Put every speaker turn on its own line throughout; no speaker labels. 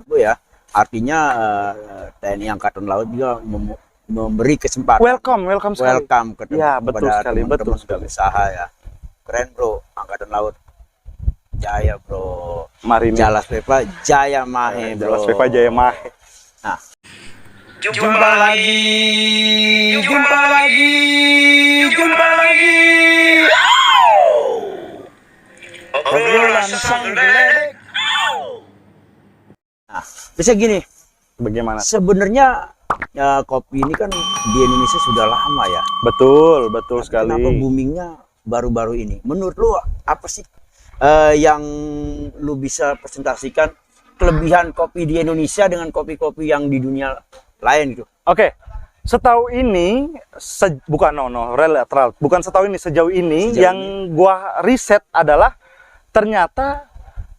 Bu ya. Artinya TNI Angkatan Laut juga memberi kesempatan.
Welcome sekali.
Welcome
Ya, betul
kepada
sekali,
teman-teman
betul sekali.
usaha ya. Keren bro, Angkatan Laut. Jaya bro.
Marinir.
Jalas Pepa Jaya Mahe bro.
Jalas Pepa Jaya Mahe.
Nah,
Jumpa lagi. Obrolan sang geledek.
nah, bisa gini.
Bagaimana?
Sebenarnya kopi ini kan di Indonesia sudah lama ya.
Betul
Tapi
sekali.
kenapa boomingnya baru-baru ini? Menurut lu apa sih yang lu bisa presentasikan kelebihan kopi di Indonesia dengan kopi-kopi yang di dunia lain gitu?
Oke. Setahu ini bukan setahu ini, sejauh ini yang gua riset adalah ternyata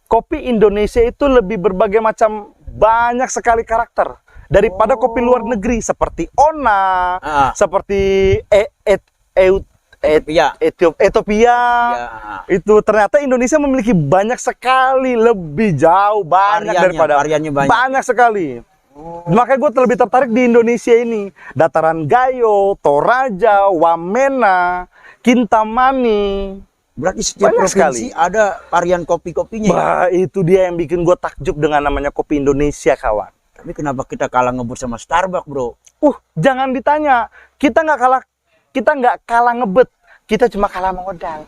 kopi Indonesia itu lebih berbagai macam, banyak sekali karakter daripada kopi luar negeri seperti Ona, seperti Ethiopia.
Ya.
Itu ternyata Indonesia memiliki banyak sekali, lebih jauh banyak daripada
variannya
banyak sekali. Makanya gue lebih tertarik di Indonesia ini. Dataran Gayo, Toraja, Wamena, Kintamani.
Berarti setiap
Banyak
provinsi
sekali.
ada varian kopi-kopinya.
Bah, itu dia yang bikin gue takjub dengan namanya kopi Indonesia, kawan.
Tapi kenapa kita kalah ngebut sama Starbucks, bro?
Jangan ditanya. Kita nggak kalah ngebet. Kita cuma kalah modal.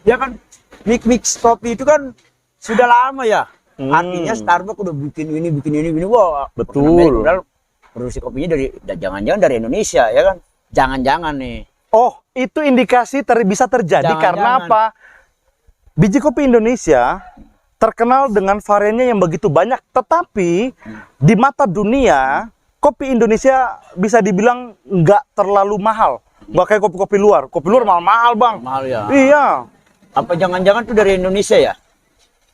Ya kan, mix kopi itu kan sudah lama ya. Artinya Starbucks udah bikin ini. Wah,
Betul.
Padahal produksi kopinya jangan-jangan dari Indonesia, ya kan? Jangan-jangan nih.
Oh, itu indikasi bisa terjadi karena apa? Biji kopi Indonesia terkenal dengan variannya yang begitu banyak, tetapi di mata dunia kopi Indonesia bisa dibilang nggak terlalu mahal, nggak kayak kopi-kopi luar. Kopi luar mahal-mahal, bang.
Mahal ya.
Iya.
Apa jangan-jangan tuh dari Indonesia ya?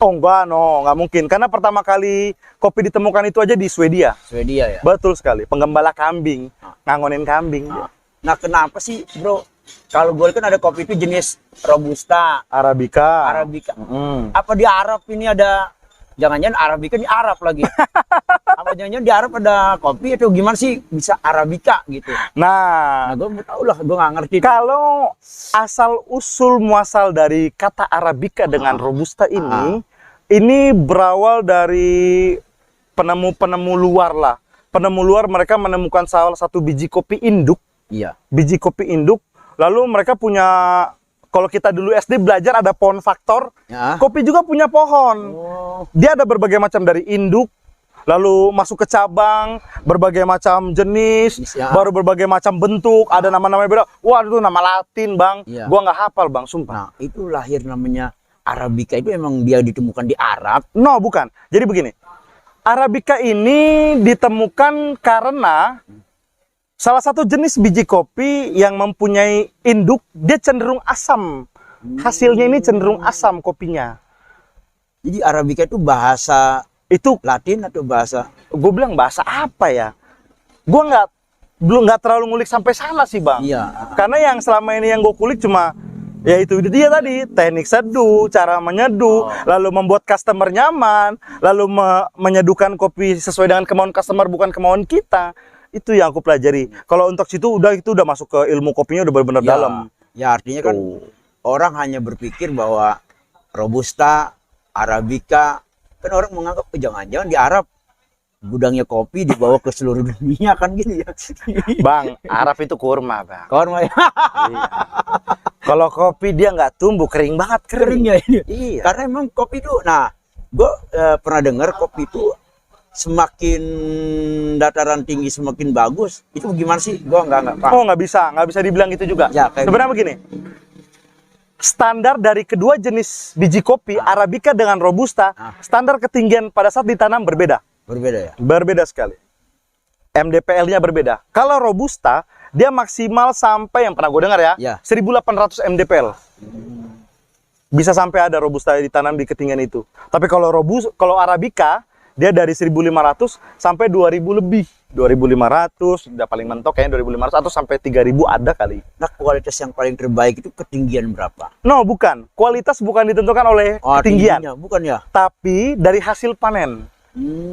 Oh enggak, nggak mungkin. Karena pertama kali kopi ditemukan itu aja di Swedia.
Swedia ya.
Betul sekali. Penggembala kambing, ngangonin kambing.
Nah, kenapa sih, bro? Kalau gue kan ada kopi itu jenis Robusta,
Arabica.
Apa di Arab ini ada? Jangan-jangan Arabica di Arab lagi. Apa jangan-jangan di Arab ada kopi atau gimana sih bisa Arabica gitu?
Nah,
Gue mau tahu lah, gue nggak ngerti.
Kalau asal usul muasal dari kata Arabica dengan Robusta ini berawal dari penemu-penemu luar lah. Penemu luar mereka menemukan salah satu biji kopi induk.
Iya.
Biji kopi induk. Lalu mereka punya, kalau kita dulu SD belajar ada pohon faktor.
Ya.
Kopi juga punya pohon. Dia ada berbagai macam dari induk. Lalu masuk ke cabang, berbagai macam jenis, baru berbagai macam bentuk, ada nama-nama beda. Wah, itu nama Latin, bang.
Iya.
Gua nggak hafal, bang, sumpah.
Nah, itu lahir namanya Arabica itu emang dia ditemukan di Arab.
No, bukan. Jadi begini. Arabica ini ditemukan karena salah satu jenis biji kopi yang mempunyai induk, dia cenderung asam. Hasilnya ini cenderung asam kopinya.
Jadi Arabica itu bahasa
Itu
Latin atau bahasa?
gue bilang bahasa apa ya? Gue nggak terlalu ngulik sampai sana sih, bang.
Iya.
Karena yang selama ini yang gue kulik cuma ya itu dia tadi, teknik seduh, cara menyeduh, lalu membuat customer nyaman, lalu menyeduhkan kopi sesuai dengan kemauan customer bukan kemauan kita. Itu yang aku pelajari. Kalau untuk itu udah masuk ke ilmu kopinya udah benar-benar dalam.
Ya artinya kan orang hanya berpikir bahwa Robusta, Arabica, kan orang menganggap jangan-jangan di Arab gudangnya kopi dibawa ke seluruh dunia kan gitu ya.
Bang, Arab itu kurma, bang.
Kurma ya.
Iya. Kalau kopi dia nggak tumbuh, kering banget,
Kering ya ini.
Iya.
Karena emang kopi itu, nah, gue pernah dengar kopi itu semakin dataran tinggi semakin bagus. Itu gimana sih? Gue nggak paham.
Oh, nggak bisa dibilang gitu juga.
Ya,
sebenarnya begini. Standar dari kedua jenis biji kopi, Arabica dengan Robusta, standar ketinggian pada saat ditanam berbeda.
Berbeda ya?
Berbeda sekali. MDPL-nya berbeda. Kalau Robusta, dia maksimal sampai, yang pernah gue dengar ya, 1800 MDPL. Bisa sampai ada Robusta ditanam di ketinggian itu. Tapi kalau Arabica, dia dari 1500 sampai 2000 lebih. 2.500, udah paling mentok kayaknya 2.500 atau sampai 3.000 ada kali.
Nah, kualitas yang paling terbaik itu ketinggian berapa?
No, bukan. Kualitas bukan ditentukan oleh ketinggian,
tingginya, bukan ya?
tapi dari hasil panen.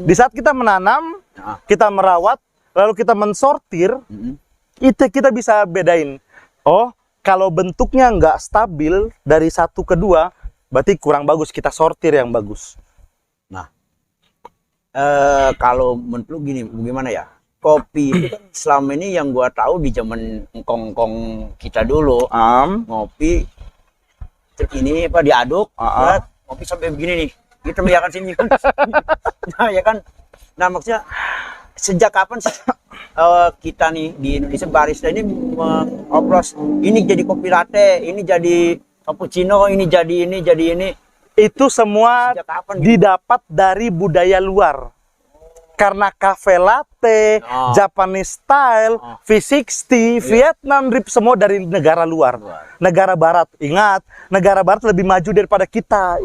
Di saat kita menanam,
Nah.
kita merawat, lalu kita mensortir, itu kita bisa bedain. Oh, kalau bentuknya nggak stabil dari 1 ke 2, berarti kurang bagus. Kita sortir yang bagus.
Nah, kalau menurut lu gini, bagaimana ya? Kopi itu kan selama ini yang gua tahu di zaman engkong-engkong kita dulu, ngopi terus ini apa diaduk, ngopi sampai begini nih. Gitu ya kan sini. Nah, ya kan. Nah, maksudnya sejak kapan sih kita nih di Indonesia barista ini mengoplos ini jadi kopi latte, ini jadi cappuccino, ini jadi ini.
Itu semua
Sejak kapan gitu?
didapat dari budaya luar. Karena cafe latte, Japanese style, V60, Vietnam drip, semua dari negara luar. Negara barat. Ingat, negara barat lebih maju daripada kita.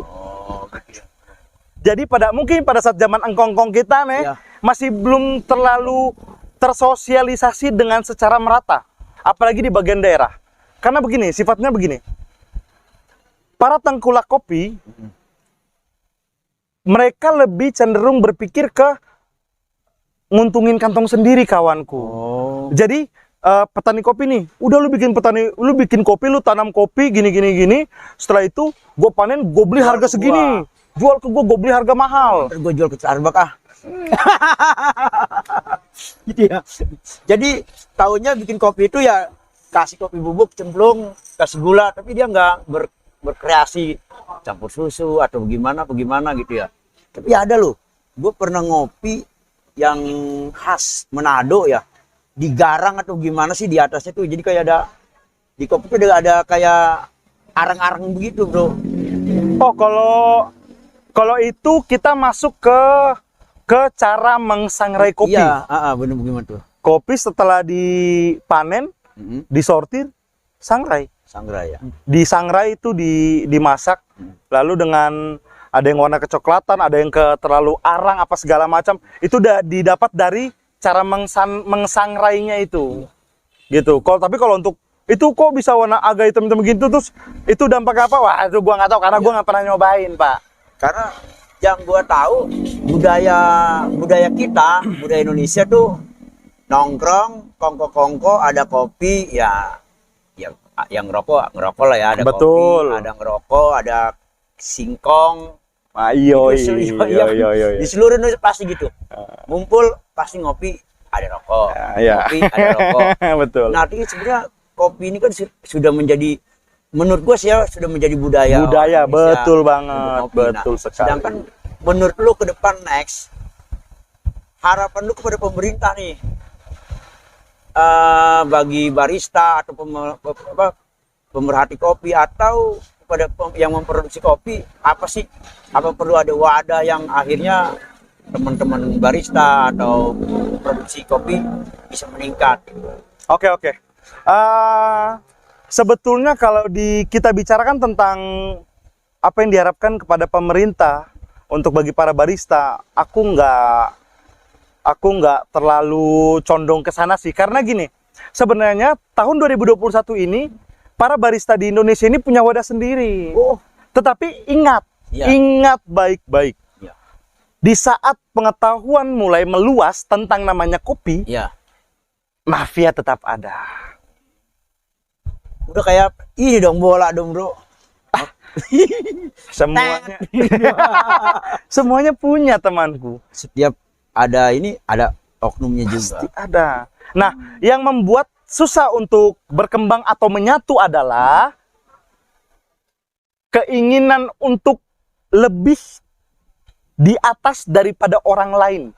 Jadi mungkin pada saat zaman engkong-engkong kita nih, masih belum terlalu tersosialisasi dengan secara merata. Apalagi di bagian daerah. Karena begini, sifatnya begini. Para tengkulak kopi, mereka lebih cenderung berpikir ke nguntungin kantong sendiri, kawanku. Jadi petani kopi nih, udah lu bikin kopi, lu tanam kopi gini. Setelah itu gue panen, gue beli harga segini. Jual ke gue beli harga mahal.
Gue jual ke Starbucks gitu ya. Jadi taunya bikin kopi itu ya kasih kopi bubuk, cemplung, kasih gula, tapi dia nggak berkreasi campur susu atau bagaimana gitu ya. Tapi ada loh, gue pernah ngopi yang khas Manado ya, di garang atau gimana sih di atasnya tuh, jadi kayak ada di kopi itu ada kayak arang-arang begitu, bro.
Oh, kalau itu kita masuk ke cara mengsangrai kopi.
Iya, bener bagaimana tuh?
Kopi setelah dipanen, disortir, sangrai.
Sangrai ya.
Disangrai itu dimasak, lalu dengan ada yang warna kecoklatan, ada yang terlalu arang apa segala macam. Itu udah didapat dari cara mengsangrainya itu. Gitu. Tapi kalau untuk itu kok bisa warna agak hitam-hitam gitu, terus itu dampak apa? Wah, itu gua nggak tahu karena gua nggak pernah nyobain, Pak.
Karena yang gua tahu budaya kita, budaya Indonesia tuh nongkrong, kongko-kongko, ada kopi, ya yang ngerokok lah ya, ada
Betul.
kopi, ada ngerokok, ada singkong.
Iyo.
Di seluruh Indonesia pasti gitu. Ngumpul pasti ngopi, ada rokok. Ngopi, ada rokok.
Betul.
Nah, ini sebenarnya kopi ini kan sudah menjadi, menurut gua sih ya, sudah menjadi budaya Indonesia,
betul banget, betul sekali.
Sedangkan menurut lu ke depan next, harapan lu kepada pemerintah nih, bagi barista atau pemerhati kopi atau kepada yang memproduksi kopi, apa sih? Apa perlu ada wadah yang akhirnya teman-teman barista atau produksi kopi bisa meningkat?
Oke. Sebetulnya kalau kita bicarakan tentang apa yang diharapkan kepada pemerintah untuk bagi para barista, aku nggak terlalu condong ke sana sih. Karena gini, sebenarnya tahun 2021 ini para barista di Indonesia ini punya wadah sendiri. Tetapi ingat baik-baik. Di saat pengetahuan mulai meluas tentang namanya kopi, mafia tetap ada.
Udah kayak ini dong, bola dong, bro.
Semuanya punya, temanku.
Setiap ada oknumnya juga.
Pasti ada. Nah, yang membuat susah untuk berkembang atau menyatu adalah keinginan untuk lebih di atas daripada orang lain.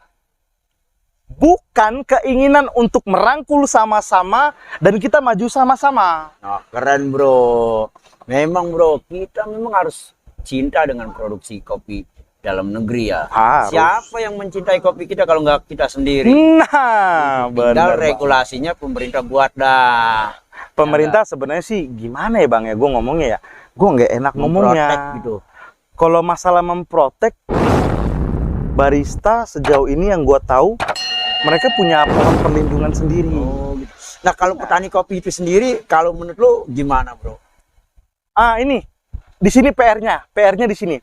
Bukan keinginan untuk merangkul sama-sama dan kita maju sama-sama.
Nah, keren, bro. Memang, bro, kita memang harus cinta dengan produksi kopi dalam negeri ya.
Harus.
Siapa yang mencintai kopi kita kalau nggak kita sendiri?
Nah,
Tinggal
benar.
regulasinya pemerintah buat dah.
Pemerintah sebenarnya sih gimana ya, Bang ya? Gue ngomongnya ya. Gue nggak enak ngomongnya.
Memprotek gitu.
Kalau masalah memprotek barista sejauh ini yang gue tahu mereka punya pohon perlindungan sendiri.
Oh, gitu. Nah, kalau petani kopi itu sendiri, kalau menurut lo gimana, bro?
Ini di sini PR-nya di sini.